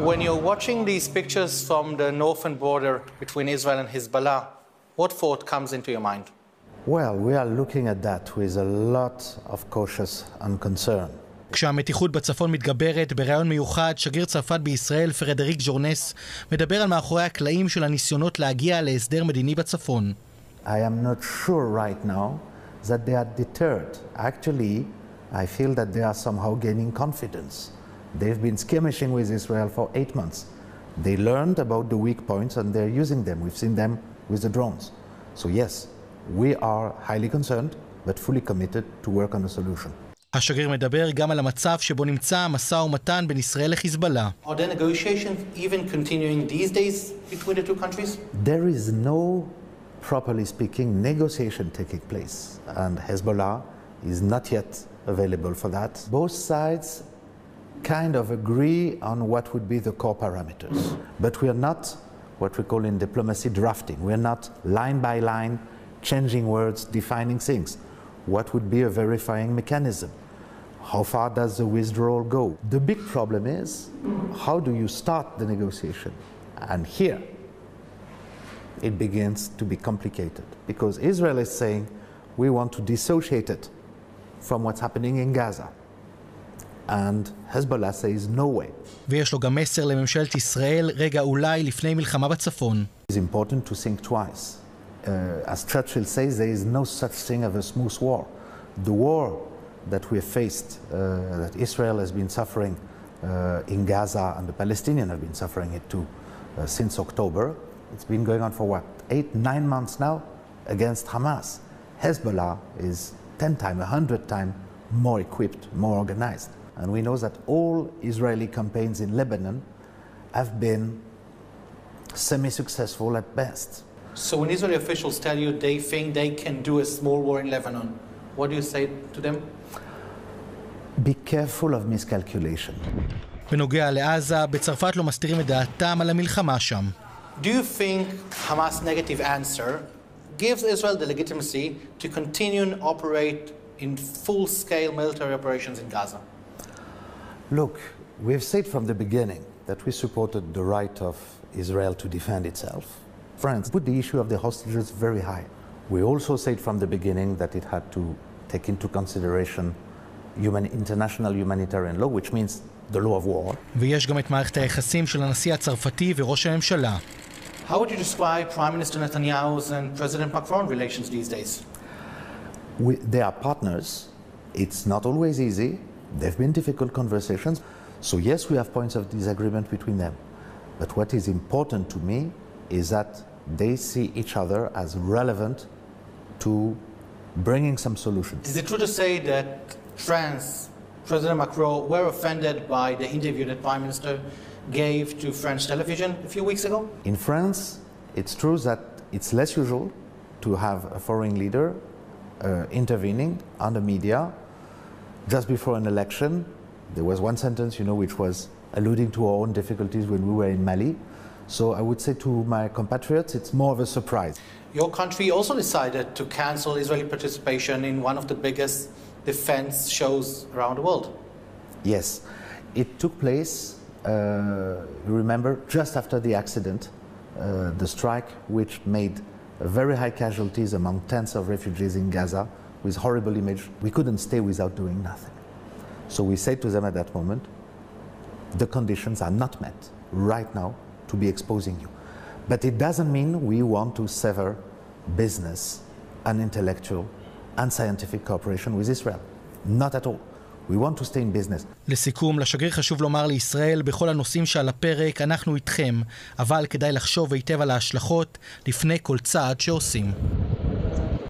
When you're watching these pictures from the northern border between Israel and Hezbollah, what thought comes into your mind? Well, we are looking at that with a lot of cautious and concern. כשהמתיחות בצפון מתגברת, בראיון מיוחד, שגריר צרפת בישראל, פרדריק ז'ורנס, מדבר על מאחורי הקלעים של הניסיונות להגיע להסדר מדיני בצפון. I am not sure right now that they are deterred. Actually, I feel that they are somehow gaining confidence. They've been skirmishing with Israel for 8 months. They learned about the weak points and they're using them. We've seen them with the drones. So yes, we are highly concerned, but fully committed to work on a solution. השגריר מדבר גם על המצב שבו נמצא המשא ומתן בין ישראל לחיזבאללה. Are there negotiations even continuing these days between the two countries? There is no, properly speaking, negotiation taking place, and Hezbollah is not yet available for that. Both sides kind of agree on what would be the core parameters, but we are not what we call in diplomacy drafting. We are not line by line changing words, defining things. What would be a verifying mechanism? How far does the withdrawal go? The big problem is, how do you start the negotiation? And here, it begins to be complicated, because Israel is saying, we want to dissociate it from what's happening in Gaza. And Hezbollah says, no way. ויש לו גם מסר לממשלת ישראל, רגע אולי לפני מלחמה בצפון. It's important to think twice. As Churchill says, there is no such thing as a smooth war. The war that we have faced, that Israel has been suffering in Gaza and the Palestinians have been suffering it too since October, it's been going on for what, 8-9 months now against Hamas. Hezbollah is 10 times, 100 times more equipped, more organized. And we know that all Israeli campaigns in Lebanon have been semi-successful at best. So when Israeli officials tell you they think they can do a small war in Lebanon, what do you say to them? Be careful of miscalculation. בנוגע לעזה, בצרפת לא מסתירים את דעתם על המלחמה שם. Do you think Hamas' negative answer gives Israel the legitimacy to continue and operate in full-scale military operations in Gaza? Look, we've said from the beginning that we supported the right of Israel to defend itself. France put the issue of the hostages very high. We also said from the beginning that it had to take into consideration international humanitarian law, which means the law of war. ויש גם את מערכת היחסים של הנשיא הצרפתי וראש הממשלה. How would you describe Prime Minister Netanyahu's and President Macron's relations these days? They are partners. It's not always easy. There have been difficult conversations. So yes, we have points of disagreement between them. But what is important to me is that they see each other as relevant to bringing some solutions. Is it true to say that France, President Macron, were offended by the interview that Prime Minister gave to French television a few weeks ago? In France, it's true that it's less usual to have a foreign leader intervening on the media just before an election. There was one sentence, which was alluding to our own difficulties when we were in Mali. So I would say to my compatriots, it's more of a surprise. Your country also decided to cancel Israeli participation in one of the biggest defense shows around the world. Yes, it took place, you remember, just after the accident, the strike which made very high casualties among tens of refugees in Gaza with horrible image. We couldn't stay without doing nothing. So we said to them at that moment, the conditions are not met right now to be exposing you. But it doesn't mean we want to sever business and intellectual and scientific cooperation with Israel. Not at all. We want to stay in business. לסיכום, לשגריר חשוב לומר לישראל, בכל הנושאים שעל הפרק אנחנו איתכם, אבל כדאי לחשוב היטב על ההשלכות לפני כל צעד שעושים.